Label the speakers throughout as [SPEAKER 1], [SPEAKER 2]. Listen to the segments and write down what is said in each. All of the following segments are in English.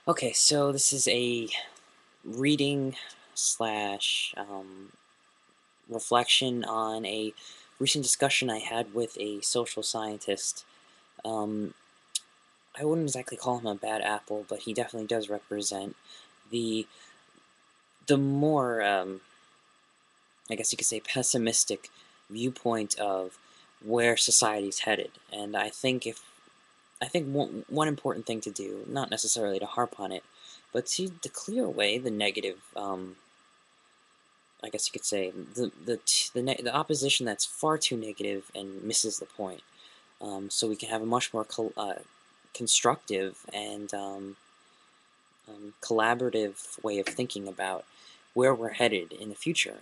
[SPEAKER 1] Okay, so this is a reading slash reflection on a recent discussion I had with a social scientist. Um, I wouldn't exactly call him a bad apple, but he definitely does represent the more, I guess you could say, pessimistic viewpoint of where society's headed. And I think one important thing to do, not necessarily to harp on it, but to clear away the negative. I guess you could say the opposition that's far too negative and misses the point. So we can have a much more constructive and collaborative way of thinking about where we're headed in the future.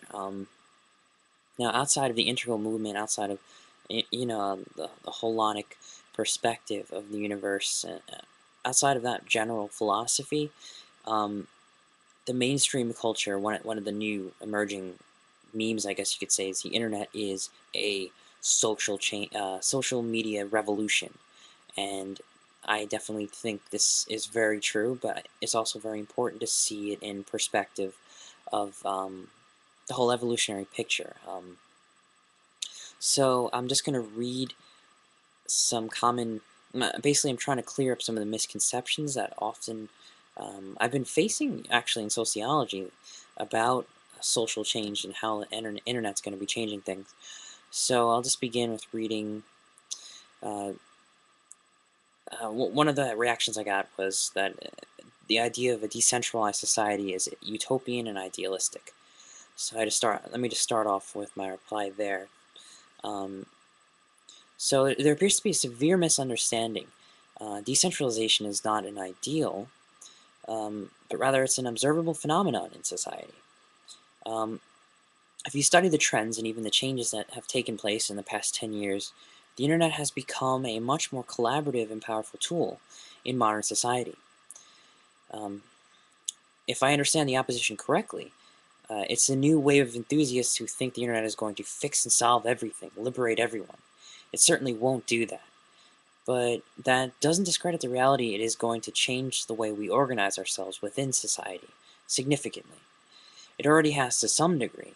[SPEAKER 1] Now, outside of the integral movement, outside of the holonic perspective of the universe, outside of that general philosophy, um, the mainstream culture, one of the new emerging memes, I guess you could say, is the internet is a social media revolution, and I definitely think this is very true. But it's also very important to see it in perspective of the whole evolutionary picture. So I'm just gonna read some common. Basically, I'm trying to clear up some of the misconceptions that often I've been facing actually in sociology about social change and how the internet's going to be changing things. So I'll just begin with reading. Uh, one of the reactions I got was that the idea of a decentralized society is utopian and idealistic. So let me just start off with my reply there. Um, so there appears to be a severe misunderstanding. Decentralization is not an ideal, but rather it's an observable phenomenon in society. Um, if you study the trends and even the changes that have taken place in the past 10 years, the internet has become a much more collaborative and powerful tool in modern society. Um, if I understand the opposition correctly, it's a new wave of enthusiasts who think the internet is going to fix and solve everything, liberate everyone. It certainly won't do that. But that doesn't discredit the reality it is going to change the way we organize ourselves within society significantly. It already has to some degree.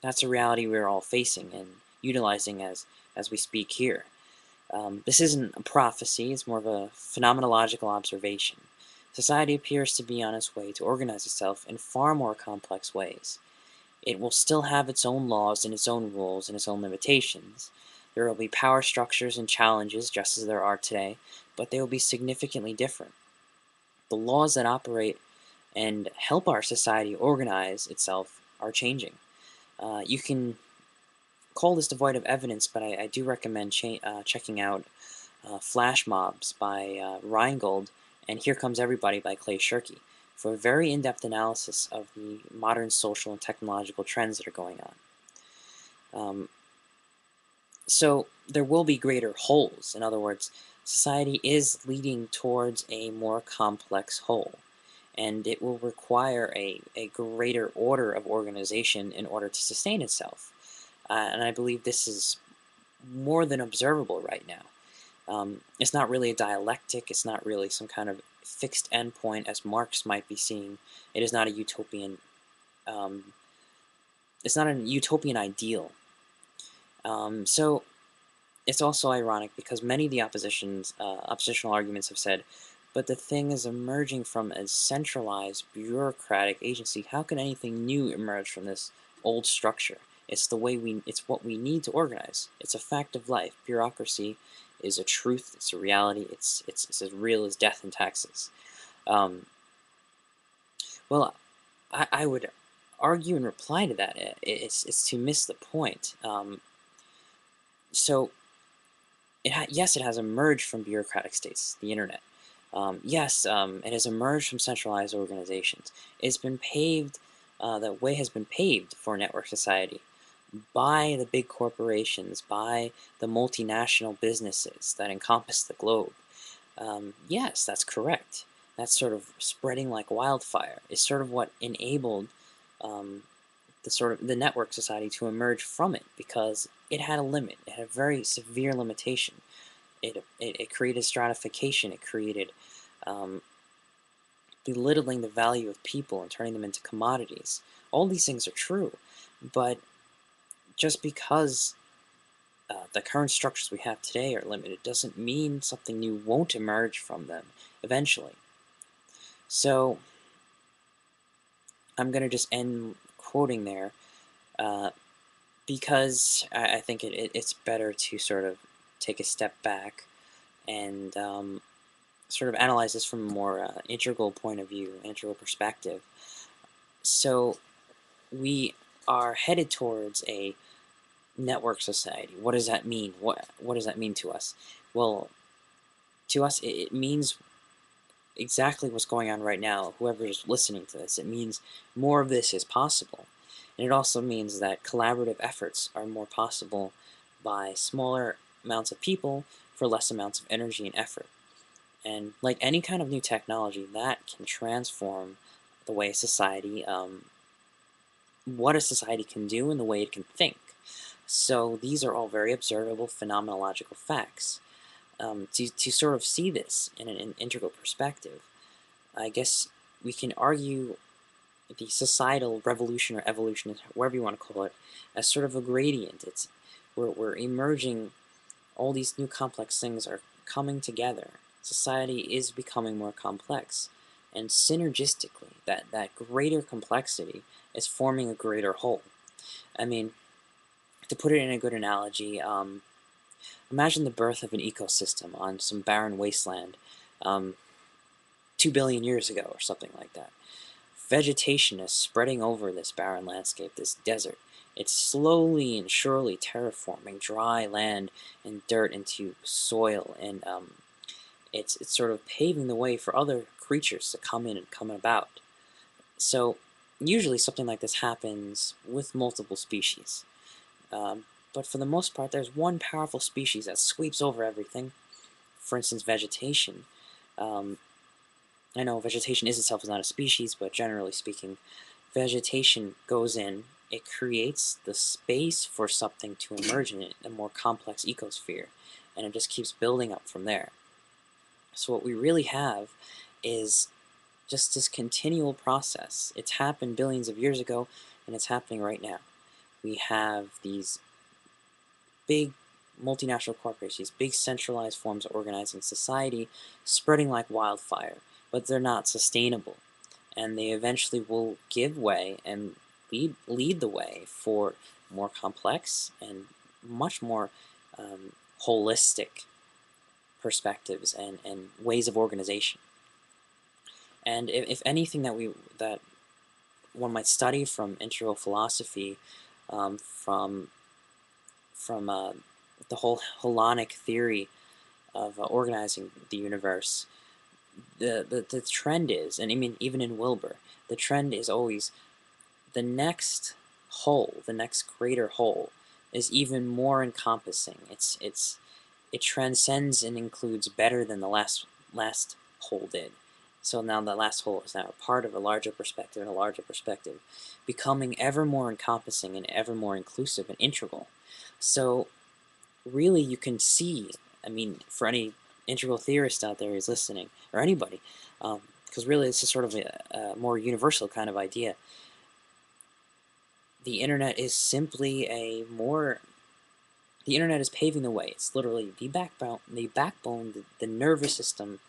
[SPEAKER 1] That's a reality we're all facing and utilizing as we speak here. This isn't a prophecy, it's more of a phenomenological observation. Society appears to be on its way to organize itself in far more complex ways. It will still have its own laws and its own rules and its own limitations. There will be power structures and challenges just as there are today, but they will be significantly different. The laws that operate and help our society organize itself are changing. You can call this devoid of evidence, but I do recommend checking out Flash Mobs by Rheingold and Here Comes Everybody by Clay Shirky for a very in-depth analysis of the modern social and technological trends that are going on. Um, so there will be greater wholes. In other words, society is leading towards a more complex whole, and it will require a greater order of organization in order to sustain itself. And I believe this is more than observable right now. It's not really a dialectic, it's not really some kind of fixed endpoint as Marx might be seeing. It is not a utopian, um, it's not a utopian ideal. So it's also ironic because many of the oppositional arguments have said, but the thing is emerging from a centralized bureaucratic agency. How can anything new emerge from this old structure? It's what we need to organize. It's a fact of life. Bureaucracy is a truth. It's a reality. It's as real as death and taxes. Um, well, I would argue in reply to that. It's to miss the point. So yes, it has emerged from bureaucratic states, the internet. Yes, it has emerged from centralized organizations. It's been paved, the way has been paved for network society by the big corporations, by the multinational businesses that encompass the globe. Yes, that's correct. That's sort of spreading like wildfire. It's sort of what enabled um, the network society to emerge from it because it had a limit. It had a very severe limitation. It created stratification. It created um, belittling the value of people and turning them into commodities. All these things are true, but just because the current structures we have today are limited doesn't mean something new won't emerge from them eventually. So I'm going to just end quoting there uh, because I think it's better to sort of take a step back and sort of analyze this from a more integral point of view, integral perspective. So we are headed towards a network society. What does that mean? What does that mean to us? Well, to us, it means exactly what's going on right now. Whoever is listening to this, it means more of this is possible, and it also means that collaborative efforts are more possible by smaller amounts of people for less amounts of energy and effort. And like any kind of new technology, that can transform the way society, what a society can do and the way it can think. So these are all very observable phenomenological facts. To sort of see this in an integral perspective, I guess we can argue the societal revolution or evolution, whatever you want to call it, as sort of a gradient. We're emerging, all these new complex things are coming together. Society is becoming more complex. And synergistically, that greater complexity is forming a greater whole. I mean, to put it in a good analogy, imagine the birth of an ecosystem on some barren wasteland um, 2 billion years ago or something like that. Vegetation is spreading over this barren landscape, this desert. It's slowly and surely terraforming dry land and dirt into soil, and it's sort of paving the way for other creatures to come in and come about. So usually something like this happens with multiple species. Um, but for the most part, there's one powerful species that sweeps over everything. For instance, vegetation. Um, I know vegetation is itself is not a species, but generally speaking, vegetation goes in, it creates the space for something to emerge in it, a more complex ecosphere, and it just keeps building up from there. So what we really have is just this continual process. It's happened billions of years ago, and it's happening right now. We have these big multinational corporations, big centralized forms of organizing society, spreading like wildfire, but they're not sustainable. And they eventually will give way and lead the way for more complex and much more holistic perspectives and ways of organization. And if anything that one might study from integral philosophy, from the whole Holonic theory of organizing the universe, the trend is, and I mean even in Wilbur, the trend is always the next whole, the next greater whole, is even more encompassing. It transcends and includes better than the last whole did. So now the last whole is now a part of a larger perspective and a larger perspective, becoming ever more encompassing and ever more inclusive and integral. So really you can see, I mean, for any integral theorist out there who's listening, or anybody, because really this is sort of a more universal kind of idea. The internet is simply the internet is paving the way. It's literally the nervous system,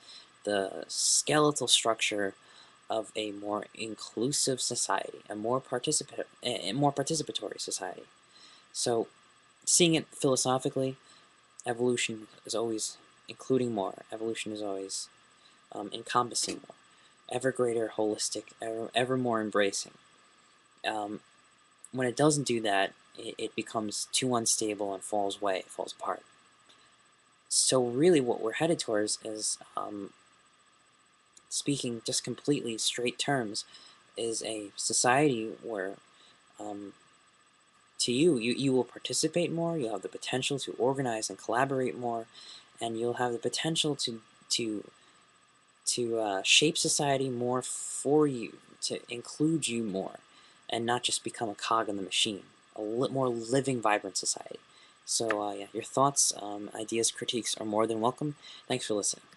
[SPEAKER 1] the skeletal structure of a more inclusive society, a more participatory society. So, seeing it philosophically, evolution is always including more. Evolution is always encompassing more, ever greater, holistic, ever more embracing. Um, when it doesn't do that, it becomes too unstable and falls away, falls apart. So really what we're headed towards is, speaking just completely straight terms, is a society where to you will participate more, you'll have the potential to organize and collaborate more, and you'll have the potential to shape society more for you, to include you more, and not just become a cog in the machine, a more living, vibrant society. So yeah, your thoughts, ideas, critiques are more than welcome. Thanks for listening.